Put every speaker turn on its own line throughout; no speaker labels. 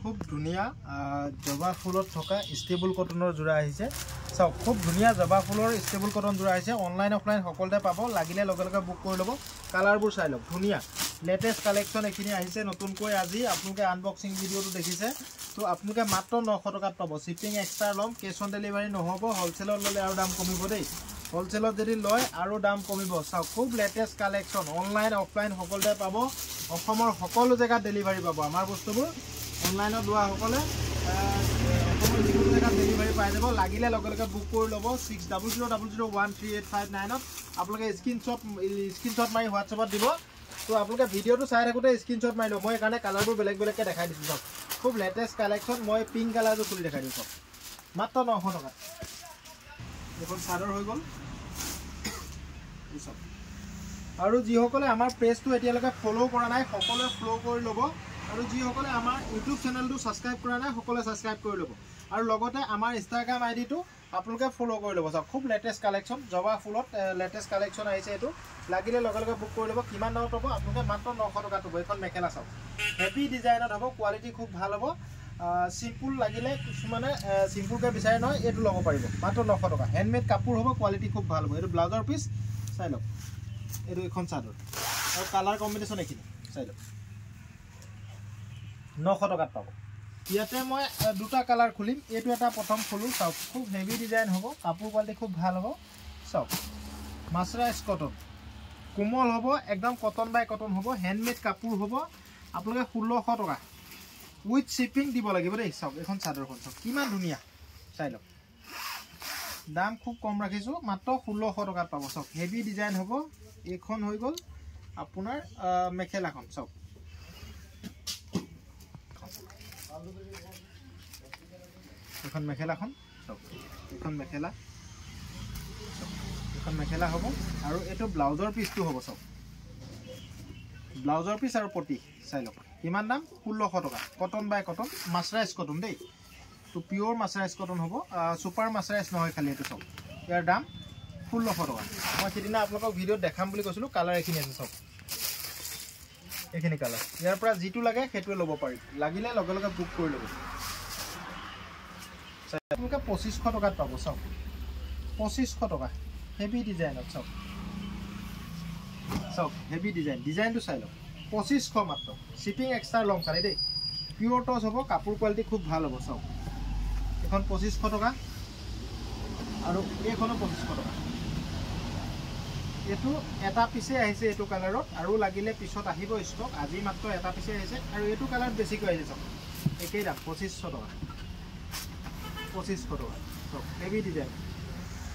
খুব ধুনিয়া জবা ফুলত থকা ষ্টেবল কটনৰ জোৰা আহিছে চাওক খুব ধুনিয়া জবা ফুলৰ ষ্টেবল কটন জোৰা আহিছে অনলাইন অফলাইন সকলোতে পাব লাগিলে লগে লগে বুক কৰি ল'ব কালাৰবোৰ চাই লওক ধুনিয়া লেটেষ্ট কালেকশ্যন এখিনি আহিছে নতুনকৈ আজি আপোনালোকে আনবক্সিং ভিডিঅ'টো দেখিছে তো আপোনালোকে মাত্ৰ 900 টকাত পাব শিপিং এক্সট্ৰা লম কেছ অন ডেলিভাৰী নহ'ব হোলচেলত ল'লে আৰু দাম কমিব দেই হোলচেলত যদি লয় আৰু দাম কমিব চাওক খুব লেটেষ্ট কালেকশ্যন অনলাইন অফলাইন সকলোতে পাব অসমৰ সকলো জেগাত ডেলিভাৰী পাব আমাৰ বস্তুবোৰ অনলাইনত লোৱা সকলে অসমৰ যিকোনো জেগাত ডেলিভাৰী পাই যাব লাগিলে লগে লগে বুক কৰি ল'ব 6000013859ত আপোনালোকে স্ক্ৰীনশ্বট মাৰি হোৱাটছএপত দিব তো আপোনালোকে ভিডিঅ'টো চাই থাকোঁতে স্ক্ৰীনশ্বট মাৰি লওক মই সেইকাৰণে কালাৰবোৰ বেলেগ বেলেগকৈ দেখাই দিছোঁ চাওক খুব লেটেষ্ট কালেকশ্যন মই পিংক কালাৰটো খুলি দেখাই দিছোঁ চাওক মাত্ৰ 900 টকা এখন চাদৰ হৈ গ'ল আৰু যিসকলে আমাৰ পেজটো এতিয়ালৈকে ফ'ল' কৰা নাই সকলোৱে ফ'ল' কৰি ল'ব আৰু যিসকলে আমাৰ ইউটিউব চেনেলটো ছাবস্ক্ৰাইব কৰা নাই সকলোৱে ছাবস্ক্ৰাইব কৰি ল'ব আৰু লগতে আমাৰ ইনষ্টাগ্ৰাম আইডিটো আপোনালোকে ফ'ল' কৰি ল'ব চাওক খুব লেটেষ্ট কালেকশ্যন জবা ফুলত লেটেষ্ট কালেকশ্যন আহিছে এইটো লাগিলে লগে লগে বুক কৰি ল'ব কিমান দামত পাব আপোনালোকে মাত্ৰ 900 টকাত পাব এইখন মেখেলা চাওক হেভি ডিজাইনত হ'ব কোৱালিটি খুব ভাল হ'ব সিম্পল লাগিলে কিছুমানে সিম্পলকৈ বিচাৰে নহয় এইটো ল'ব পাৰিব মাত্ৰ 900 টকা হেণ্ডমেড কাপোৰ হ'ব কোৱালিটি খুব ভাল হ'ব এইটো ব্লাউজৰ পিচ চাই লওক এইটো এখন চাদৰ আৰু কালাৰ কম্বিনেশ্যন এইখিনি চাই লওক 900 টকাত পাব ইয়াতে মই দুটা কালাৰ খুলিম এইটো এটা প্ৰথম খুলোঁ চাওক খুব হেভি ডিজাইন হ'ব কাপোৰ কোৱালিটি খুব ভাল হ'ব চাওক মাছৰাইজ কটন কোমল হ'ব একদম কটন বাই কটন হ'ব হেণ্ডমেড কাপোৰ হ'ব আপোনালোকে 1600 টকা উইথ শিপিং দিব লাগিব দেই চাওক এখন চাদৰখন চাওক কিমান ধুনীয়া চাই লওক দাম খুব কম ৰাখিছোঁ মাত্ৰ 1600 টকাত পাব চাওক হেভি ডিজাইন হ'ব এইখন হৈ গ'ল আপোনাৰ মেখেলাখন চাওক এখন মেখেলাখন চাওক এখন মেখেলা হ'ব আৰু এইটো ব্লাউজৰ পিচটো হ'ব চাওক ব্লাউজৰ পিচ আৰু পটি চাই লওক কিমান দাম 1600 টকা কটন বাই কটন মাছৰাইজ কটন দেই তো পিয়'ৰ মাছৰাইজ কটন হ'ব ছুপাৰ মাছৰাইজ নহয় খালি এইটো চাওক ইয়াৰ দাম 1600 টকা মই সেইদিনা আপোনালোকক ভিডিঅ'ত দেখাম বুলি কৈছিলোঁ কালাৰ এইখিনি আছে চাওক এইখিনি কালাৰ ইয়াৰ পৰা যিটো লাগে সেইটোৱে ল'ব পাৰি লাগিলে লগে লগে বুক কৰি ল'ব আপোনালোকে 2500 টকাত পাব চাওক 2500 টকা হেভি ডিজাইনত চাওক হেভি ডিজাইনটো চাই লওক 2500 মাত্ৰ শিপিং এক্সট্ৰা লং খালি দেই পিয়'ৰ টচ হ'ব কাপোৰ কোৱালিটি খুব ভাল হ'ব চাওক এখন 2500 টকা আৰু এইখনো 2500 টকা এইটো এটা পিছে আহিছে এইটো কালাৰত আৰু লাগিলে পিছত আহিব ষ্টক আজি মাত্ৰ এটা পিছে আহিছে আৰু এইটো কালাৰত বেছিকৈ আহিছে চাওক একেই দাম 2500 টকা 2500 টকা চাওক হেভি ডিজাইন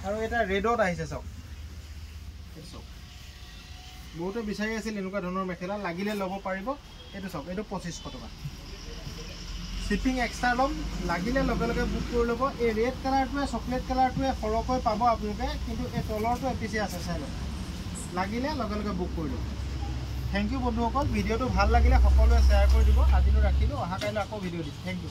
আৰু এটা ৰেডত আহিছে চাওক এইটো চাওক বহুতে বিচাৰি আছিল এনেকুৱা ধৰণৰ মেখেলা লাগিলে ল'ব পাৰিব এইটো চাওক এইটো 2500 টকা শিপিং এক্সট্ৰা ল'ম লাগিলে লগে লগে বুক কৰি ল'ব এই ৰেড কালাৰটোৱে চকলেট কালাৰটোৱে সৰহকৈ পাব আপোনালোকে কিন্তু এই তলৰটো এপিচি আছে চাই লওক লাগিলে লগে লগে বুক কৰি ল'ব থেংক ইউ বন্ধুসকল ভিডিঅ'টো ভাল লাগিলে সকলোৱে শ্বেয়াৰ কৰি দিব আজিলৈ ৰাখিলোঁ অহা কাইলৈ আকৌ ভিডিঅ' দিম থেংক ইউ